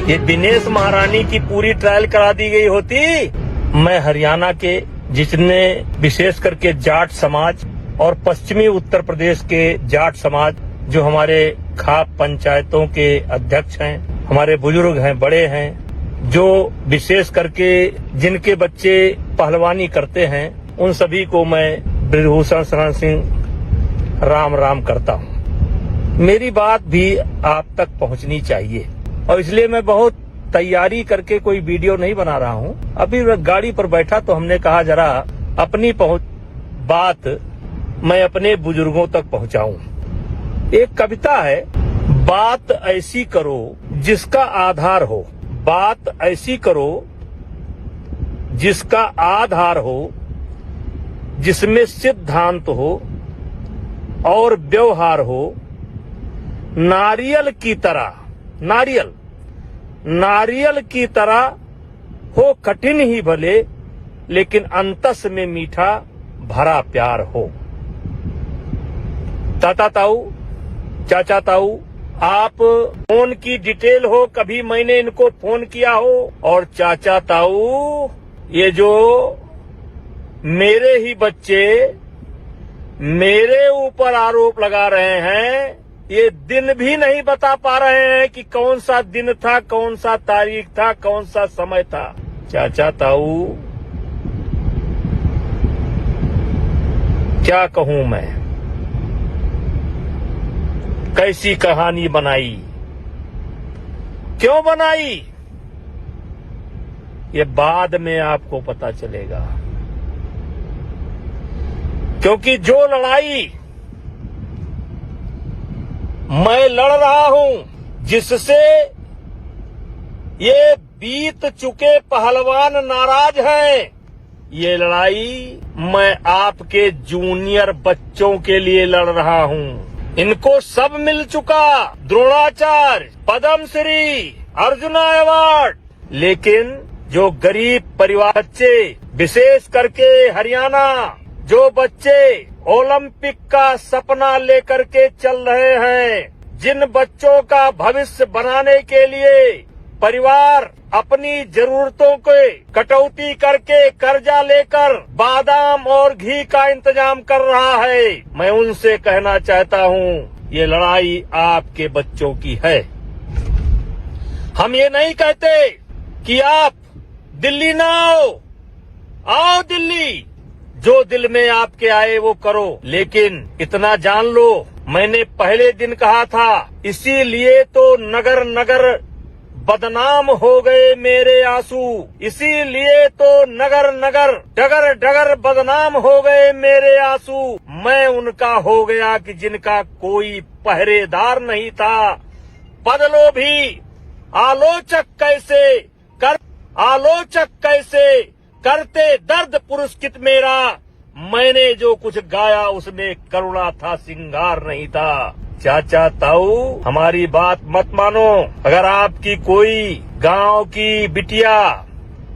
ये दिनेश महारानी की पूरी ट्रायल करा दी गई होती, मैं हरियाणा के जितने विशेष करके जाट समाज और पश्चिमी उत्तर प्रदेश के जाट समाज जो हमारे खाप पंचायतों के अध्यक्ष हैं, हमारे बुजुर्ग हैं, बड़े हैं, जो विशेष करके जिनके बच्चे पहलवानी करते हैं, उन सभी को मैं बृजभूषण शरण सिंह राम राम करता हूँ। मेरी बात भी आप तक पहुँचनी चाहिए और इसलिए मैं बहुत तैयारी करके कोई वीडियो नहीं बना रहा हूँ। अभी गाड़ी पर बैठा तो हमने कहा जरा अपनी बात मैं अपने बुजुर्गों तक पहुँचाऊं। एक कविता है, बात ऐसी करो जिसका आधार हो, बात ऐसी करो जिसका आधार हो, जिसमें सिद्धांत हो और व्यवहार हो, नारियल की तरह, नारियल की तरह हो कठिन ही भले, लेकिन अंतस में मीठा भरा प्यार हो। ताता ताऊ, चाचा ताऊ, आप फोन की डिटेल हो, कभी मैंने इनको फोन किया हो, और चाचा ताऊ ये जो मेरे ही बच्चे मेरे ऊपर आरोप लगा रहे हैं, ये दिन भी नहीं बता पा रहे हैं कि कौन सा दिन था, कौन सा तारीख था, कौन सा समय था। चाचा ताऊ क्या कहूं मैं, कैसी कहानी बनाई, क्यों बनाई, ये बाद में आपको पता चलेगा। क्योंकि जो लड़ाई मैं लड़ रहा हूं, जिससे ये बीत चुके पहलवान नाराज हैं, ये लड़ाई मैं आपके जूनियर बच्चों के लिए लड़ रहा हूं। इनको सब मिल चुका, द्रोणाचार्य, पद्मश्री, अर्जुना अवार्ड, लेकिन जो गरीब परिवार बच्चे, विशेष करके हरियाणा, जो बच्चे ओलंपिक का सपना लेकर के चल रहे हैं, जिन बच्चों का भविष्य बनाने के लिए परिवार अपनी जरूरतों के कटौती करके कर्जा लेकर बादाम और घी का इंतजाम कर रहा है, मैं उनसे कहना चाहता हूं, ये लड़ाई आपके बच्चों की है। हम ये नहीं कहते कि आप दिल्ली ना आओ दिल्ली, जो दिल में आपके आए वो करो, लेकिन इतना जान लो, मैंने पहले दिन कहा था, इसीलिए तो नगर नगर बदनाम हो गए मेरे आंसू, इसीलिए तो नगर नगर डगर डगर बदनाम हो गए मेरे आंसू। मैं उनका हो गया कि जिनका कोई पहरेदार नहीं था। बदलो भी आलोचक कैसे करते दर्द पुरस्कृत मेरा, मैंने जो कुछ गाया उसमें करुणा था, सिंगार नहीं था। चाचा ताऊ हमारी बात मत मानो, अगर आपकी कोई गांव की बिटिया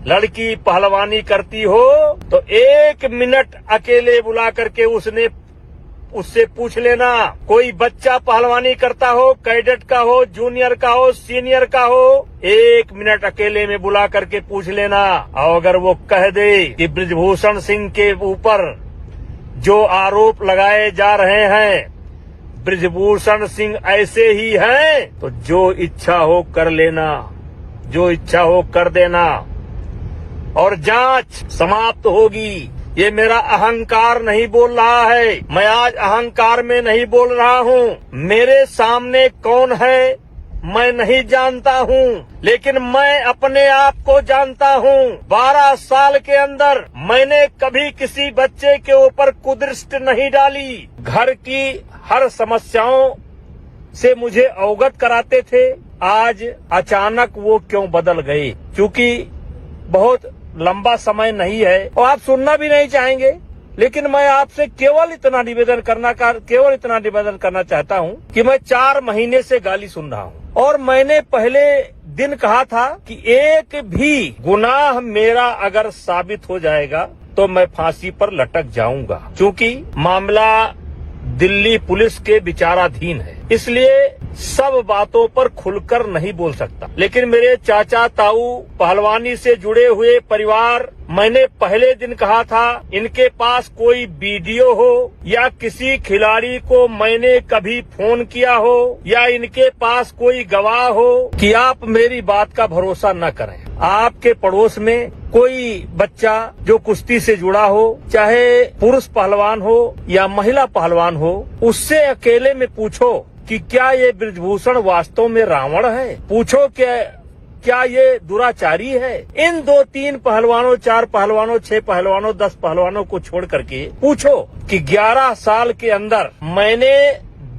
लड़की पहलवानी करती हो तो 1 मिनट अकेले बुला करके उससे पूछ लेना। कोई बच्चा पहलवानी करता हो, कैडेट का हो, जूनियर का हो, सीनियर का हो, 1 मिनट अकेले में बुला करके पूछ लेना। और अगर वो कह दे कि बृजभूषण सिंह के ऊपर जो आरोप लगाए जा रहे हैं, बृजभूषण सिंह ऐसे ही हैं, तो जो इच्छा हो कर लेना, जो इच्छा हो कर देना और जांच समाप्त होगी। ये मेरा अहंकार नहीं बोल रहा है, मैं आज अहंकार में नहीं बोल रहा हूँ। मेरे सामने कौन है मैं नहीं जानता हूँ, लेकिन मैं अपने आप को जानता हूँ। 12 साल के अंदर मैंने कभी किसी बच्चे के ऊपर कुदृष्टि नहीं डाली। घर की हर समस्याओं से मुझे अवगत कराते थे, आज अचानक वो क्यों बदल गए, क्योंकि बहुत लंबा समय नहीं है और आप सुनना भी नहीं चाहेंगे, लेकिन मैं आपसे केवल इतना निवेदन करना चाहता हूं कि मैं 4 महीने से गाली सुन रहा हूं और मैंने पहले दिन कहा था कि एक भी गुनाह मेरा अगर साबित हो जाएगा तो मैं फांसी पर लटक जाऊंगा, क्योंकि मामला दिल्ली पुलिस के विचाराधीन है, इसलिए सब बातों पर खुलकर नहीं बोल सकता। लेकिन मेरे चाचा ताऊ पहलवानी से जुड़े हुए परिवार, मैंने पहले दिन कहा था, इनके पास कोई वीडियो हो या किसी खिलाड़ी को मैंने कभी फोन किया हो या इनके पास कोई गवाह हो कि आप मेरी बात का भरोसा न करें। आपके पड़ोस में कोई बच्चा जो कुश्ती से जुड़ा हो, चाहे पुरुष पहलवान हो या महिला पहलवान हो, उससे अकेले में पूछो कि क्या ये ब्रजभूषण वास्तव में रावण है। पूछो क्या ये दुराचारी है। इन 2-3 पहलवानों, 4 पहलवानों, 6 पहलवानों, 10 पहलवानों को छोड़ करके पूछो कि 11 साल के अंदर मैंने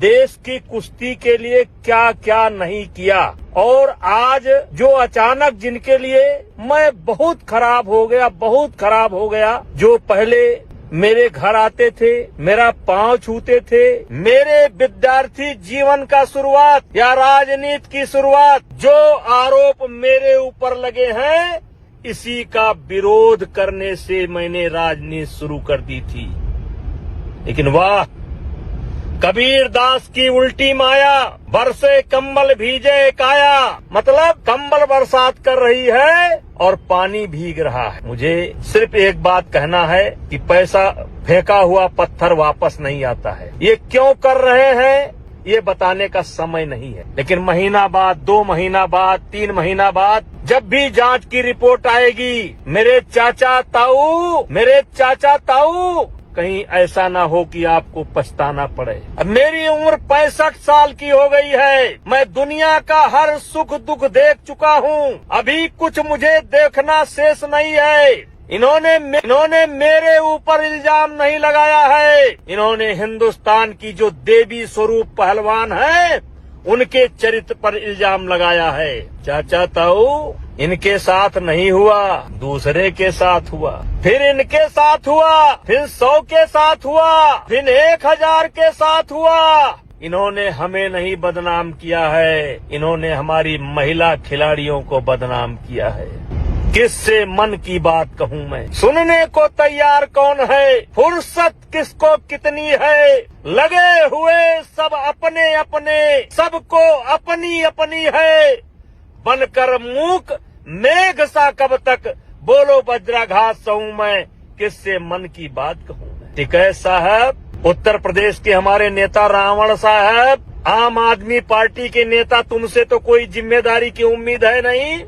देश की कुश्ती के लिए क्या क्या नहीं किया। और आज जो अचानक जिनके लिए मैं बहुत खराब हो गया, जो पहले मेरे घर आते थे, मेरा पांव छूते थे, मेरे विद्यार्थी जीवन का शुरुआत या राजनीति की शुरुआत, जो आरोप मेरे ऊपर लगे हैं, इसी का विरोध करने से मैंने राजनीति शुरू कर दी थी। लेकिन वाह, कबीर दास की उल्टी माया, बरसे कंबल भीजे काया। मतलब कंबल बरसात कर रही है और पानी भीग रहा है। मुझे सिर्फ एक बात कहना है कि पैसा फेंका हुआ पत्थर वापस नहीं आता है। ये क्यों कर रहे हैं, ये बताने का समय नहीं है। लेकिन महीना बाद, 2 महीना बाद, 3 महीना बाद, जब भी जांच की रिपोर्ट आएगी, मेरे चाचा ताऊ कहीं ऐसा ना हो कि आपको पछताना पड़े। अब मेरी उम्र 65 साल की हो गई है। मैं दुनिया का हर सुख दुख देख चुका हूँ। अभी कुछ मुझे देखना शेष नहीं है। इन्होंने मेरे ऊपर इल्जाम नहीं लगाया है। इन्होंने हिंदुस्तान की जो देवी स्वरूप पहलवान है, उनके चरित्र पर इल्जाम लगाया है। चाचा ताऊ, इनके साथ नहीं हुआ, दूसरे के साथ हुआ, फिर इनके साथ हुआ, फिर 100 के साथ हुआ, फिर 1000 के साथ हुआ। इन्होंने हमें नहीं बदनाम किया है, इन्होंने हमारी महिला खिलाड़ियों को बदनाम किया है। किससे मन की बात कहूँ मैं, सुनने को तैयार कौन है, फुर्सत किसको कितनी है। लगे हुए सब अपने अपने, सबको अपनी अपनी है। बनकर मूक मेघ सा कब तक, बोलो वज्राघात सहूं मैं, किससे मन की बात कहूँ मैं। टिकैत साहब, उत्तर प्रदेश के हमारे नेता रावण साहब, आम आदमी पार्टी के नेता, तुमसे तो कोई जिम्मेदारी की उम्मीद है नहीं,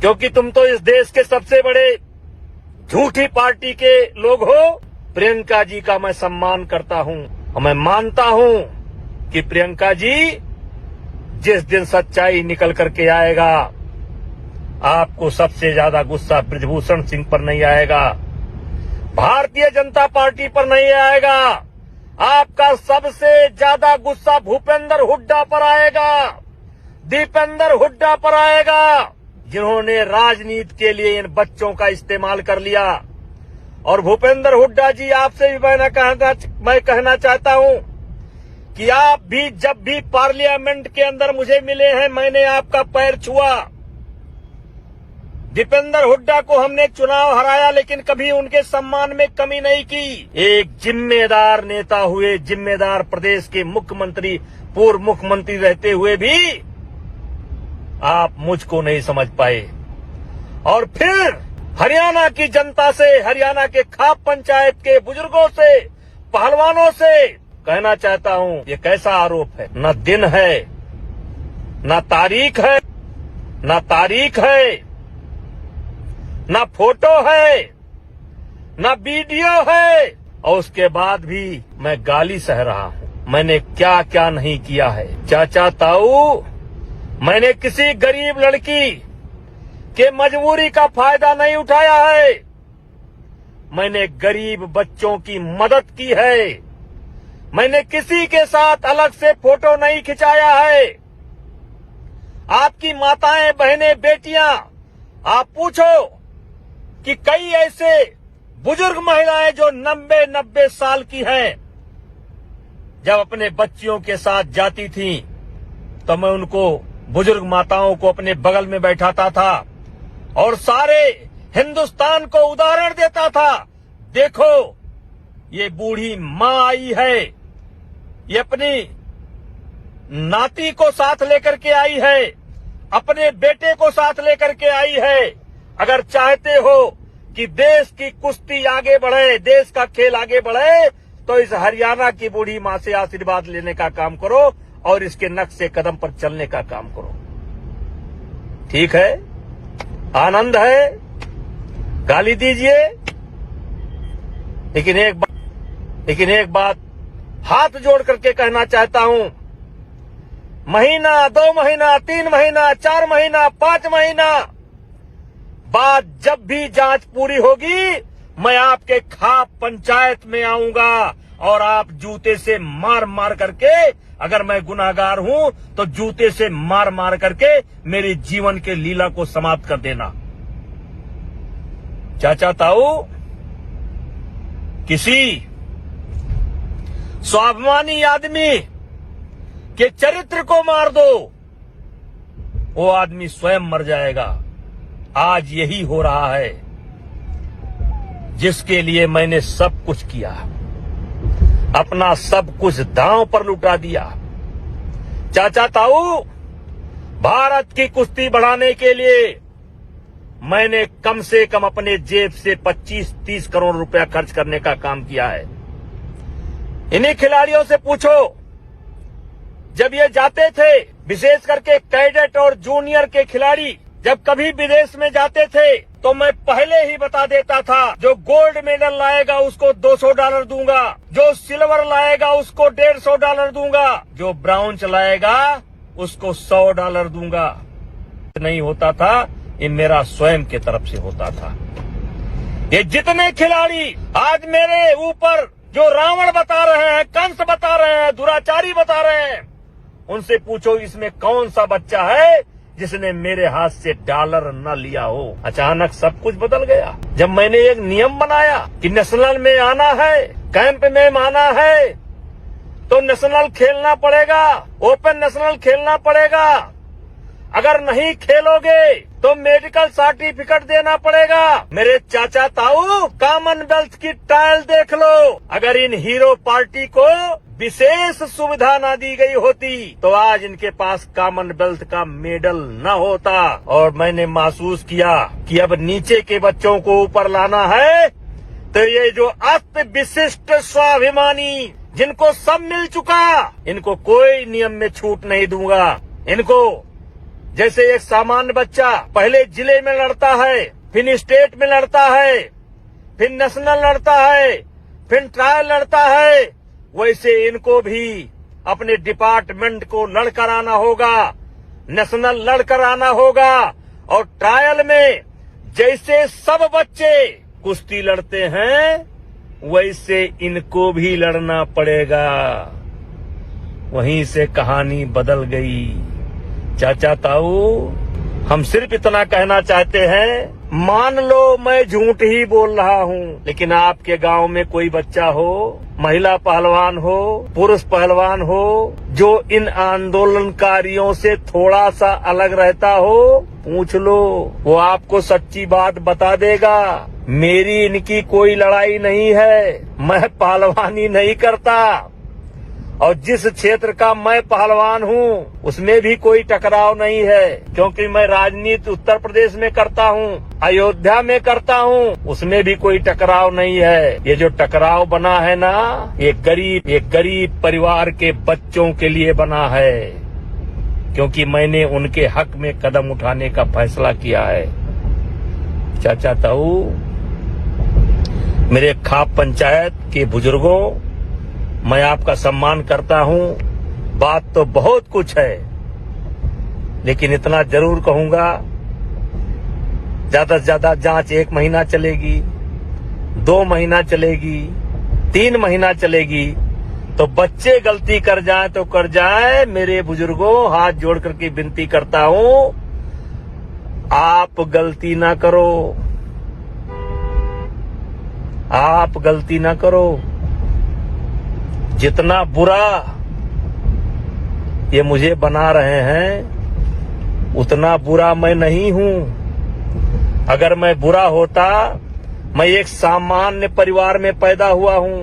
क्योंकि तुम तो इस देश के सबसे बड़े झूठी पार्टी के लोग हो। प्रियंका जी का मैं सम्मान करता हूँ और मैं मानता हूँ कि प्रियंका जी, जिस दिन सच्चाई निकल करके आएगा, आपको सबसे ज्यादा गुस्सा ब्रजभूषण सिंह पर नहीं आएगा, भारतीय जनता पार्टी पर नहीं आएगा। आपका सबसे ज्यादा गुस्सा भूपेंद्र हुड्डा पर आएगा, दीपेंद्र हुड्डा पर आएगा, जिन्होंने राजनीति के लिए इन बच्चों का इस्तेमाल कर लिया। और भूपेंद्र हुड्डा जी, आपसे भी मैं कहना चाहता हूं कि आप भी जब भी पार्लियामेंट के अंदर मुझे मिले हैं, मैंने आपका पैर छुआ। दीपेंद्र हुड्डा को हमने चुनाव हराया, लेकिन कभी उनके सम्मान में कमी नहीं की। एक जिम्मेदार नेता हुए, जिम्मेदार प्रदेश के मुख्यमंत्री, पूर्व मुख्यमंत्री रहते हुए भी आप मुझको नहीं समझ पाए। और फिर हरियाणा की जनता से, हरियाणा के खाप पंचायत के बुजुर्गों से, पहलवानों से कहना चाहता हूं, ये कैसा आरोप है। न दिन है, न तारीख है, न फोटो है, न वीडियो है, और उसके बाद भी मैं गाली सह रहा हूं। मैंने क्या क्या नहीं किया है। चाचा ताऊ, मैंने किसी गरीब लड़की के मजबूरी का फायदा नहीं उठाया है। मैंने गरीब बच्चों की मदद की है। मैंने किसी के साथ अलग से फोटो नहीं खिंचाया है। आपकी माताएं, बहनें, बेटियां, आप पूछो कि कई ऐसे बुजुर्ग महिलाएं जो 90 साल की हैं, जब अपने बच्चियों के साथ जाती थीं, तो मैं उनको, बुजुर्ग माताओं को अपने बगल में बैठाता था और सारे हिंदुस्तान को उदाहरण देता था। देखो, ये बूढ़ी माँ आई है, ये अपनी नाती को साथ लेकर के आई है, अपने बेटे को साथ लेकर के आई है। अगर चाहते हो कि देश की कुश्ती आगे बढ़े, देश का खेल आगे बढ़े, तो इस हरियाणा की बूढ़ी मां से आशीर्वाद लेने का काम करो और इसके नक्शे कदम पर चलने का काम करो। ठीक है, आनंद है, गाली दीजिए, लेकिन एक बात हाथ जोड़ करके कहना चाहता हूं, महीना, 2 महीना, 3 महीना, 4 महीना, 5 महीना बाद जब भी जांच पूरी होगी, मैं आपके खाप पंचायत में आऊंगा और आप जूते से मार मार करके, अगर मैं गुनाहगार हूं तो जूते से मार मार करके मेरे जीवन के लीला को समाप्त कर देना। चाचा ताऊ, किसी स्वाभिमानी आदमी के चरित्र को मार दो, वो आदमी स्वयं मर जाएगा। आज यही हो रहा है, जिसके लिए मैंने सब कुछ किया, अपना सब कुछ दांव पर लुटा दिया। चाचा ताऊ, भारत की कुश्ती बढ़ाने के लिए मैंने कम से कम अपने जेब से 25-30 करोड़ रुपया खर्च करने का काम किया है। इन्हीं खिलाड़ियों से पूछो, जब ये जाते थे, विशेष करके कैडेट और जूनियर के खिलाड़ी जब कभी विदेश में जाते थे, तो मैं पहले ही बता देता था, जो गोल्ड मेडल लाएगा उसको $200 दूंगा, जो सिल्वर लाएगा उसको $150 दूंगा, जो ब्राउंज लाएगा उसको $100 दूंगा। नहीं होता था, ये मेरा स्वयं के तरफ से होता था। ये जितने खिलाड़ी आज मेरे ऊपर जो रावण बता रहे हैं, कंस बता रहे हैं, दुराचारी बता रहे हैं, उनसे पूछो इसमें कौन सा बच्चा है जिसने मेरे हाथ से $1 न लिया हो। अचानक सब कुछ बदल गया जब मैंने एक नियम बनाया कि नेशनल में आना है, कैंप में आना है तो नेशनल खेलना पड़ेगा, ओपन नेशनल खेलना पड़ेगा। अगर नहीं खेलोगे तो मेडिकल सर्टिफिकेट देना पड़ेगा। मेरे चाचा ताऊ, कॉमनवेल्थ की ट्रायल देख लो। अगर इन हीरो पार्टी को विशेष सुविधा न दी गई होती तो आज इनके पास कॉमनवेल्थ का मेडल न होता। और मैंने महसूस किया कि अब नीचे के बच्चों को ऊपर लाना है, तो ये जो अति विशिष्ट स्वाभिमानी, जिनको सब मिल चुका, इनको कोई नियम में छूट नहीं दूंगा। इनको जैसे एक सामान्य बच्चा पहले जिले में लड़ता है, फिर स्टेट में लड़ता है, फिर नेशनल लड़ता है, फिर ट्रायल लड़ता है, वैसे इनको भी अपने डिपार्टमेंट को लड़कर आना होगा, नेशनल लड़कर आना होगा। और ट्रायल में जैसे सब बच्चे कुश्ती लड़ते हैं, वैसे इनको भी लड़ना पड़ेगा। वहीं से कहानी बदल गई। चाचा ताऊ, हम सिर्फ इतना कहना चाहते हैं, मान लो मैं झूठ ही बोल रहा हूँ, लेकिन आपके गांव में कोई बच्चा हो, महिला पहलवान हो, पुरुष पहलवान हो, जो इन आंदोलनकारियों से थोड़ा सा अलग रहता हो, पूछ लो, वो आपको सच्ची बात बता देगा। मेरी इनकी कोई लड़ाई नहीं है, मैं पहलवानी नहीं करता, और जिस क्षेत्र का मैं पहलवान हूँ उसमें भी कोई टकराव नहीं है, क्योंकि मैं राजनीति उत्तर प्रदेश में करता हूँ, अयोध्या में करता हूँ, उसमें भी कोई टकराव नहीं है। ये जो टकराव बना है ना, ये गरीब परिवार के बच्चों के लिए बना है, क्योंकि मैंने उनके हक में कदम उठाने का फैसला किया है। चाचा ताऊ, मेरे खाप पंचायत के बुजुर्गों, मैं आपका सम्मान करता हूं। बात तो बहुत कुछ है, लेकिन इतना जरूर कहूंगा, ज्यादा से ज्यादा जांच 1 महीना चलेगी, 2 महीना चलेगी, 3 महीना चलेगी, तो बच्चे गलती कर जाएं तो कर जाएं। मेरे बुजुर्गों, हाथ जोड़ करके विनती करता हूं, आप गलती ना करो, आप गलती ना करो। जितना बुरा ये मुझे बना रहे हैं, उतना बुरा मैं नहीं हूं। अगर मैं बुरा होता, मैं एक सामान्य परिवार में पैदा हुआ हूं,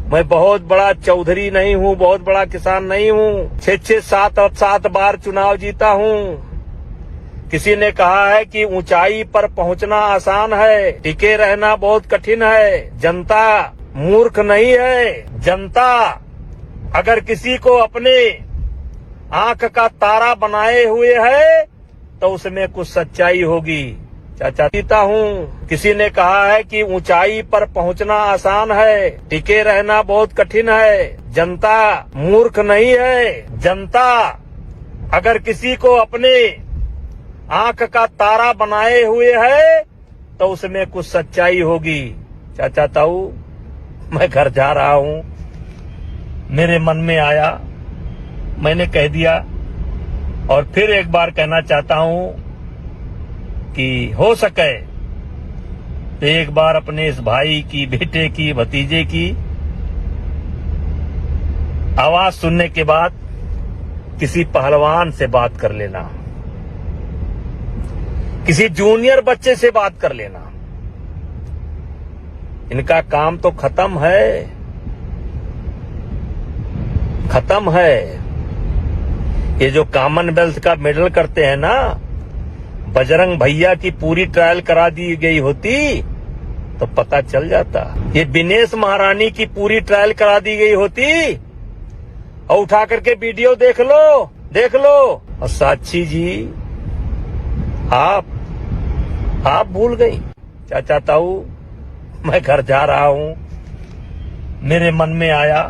मैं बहुत बड़ा चौधरी नहीं हूँ, बहुत बड़ा किसान नहीं हूँ। 6-7 बार चुनाव जीता हूँ। किसी ने कहा है कि ऊंचाई पर पहुंचना आसान है, टिके रहना बहुत कठिन है। जनता मूर्ख नहीं है। जनता अगर किसी को अपने आंख का तारा बनाए हुए है तो उसमें कुछ सच्चाई होगी। चाचा जीता हूँ। किसी ने कहा है कि ऊंचाई पर पहुंचना आसान है, टिके रहना बहुत कठिन है। जनता मूर्ख नहीं है। जनता अगर किसी को अपने आंख का तारा बनाए हुए है तो उसमें कुछ सच्चाई होगी। चाचा ताऊ, मैं घर जा रहा हूँ, मेरे मन में आया, मैंने कह दिया। और फिर एक बार कहना चाहता हूँ कि हो सके तो एक बार अपने इस भाई की, बेटे की, भतीजे की आवाज सुनने के बाद किसी पहलवान से बात कर लेना, किसी जूनियर बच्चे से बात कर लेना। इनका काम तो खत्म है, खत्म है। ये जो कॉमनवेल्थ का मेडल करते हैं ना, बजरंग भैया की पूरी ट्रायल करा दी गई होती तो पता चल जाता। ये दिनेश महारानी की पूरी ट्रायल करा दी गई होती और उठा करके वीडियो देख लो, देख लो। और साक्षी जी, आप भूल गई। चाचा ताऊ, मैं घर जा रहा हूं, मेरे मन में आया,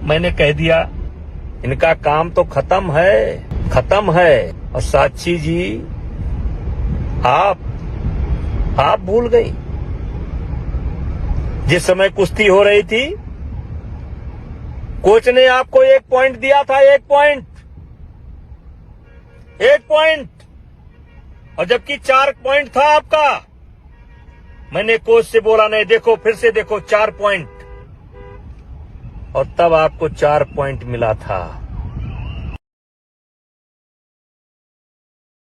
मैंने कह दिया। इनका काम तो खत्म है, खत्म है। और साक्षी जी, आप भूल गई। जिस समय कुश्ती हो रही थी, कोच ने आपको 1 पॉइंट दिया था, 1 पॉइंट, और जबकि 4 पॉइंट था आपका। मैंने कोच से बोला, नहीं देखो, फिर से देखो, 4 पॉइंट, और तब आपको 4 पॉइंट मिला था।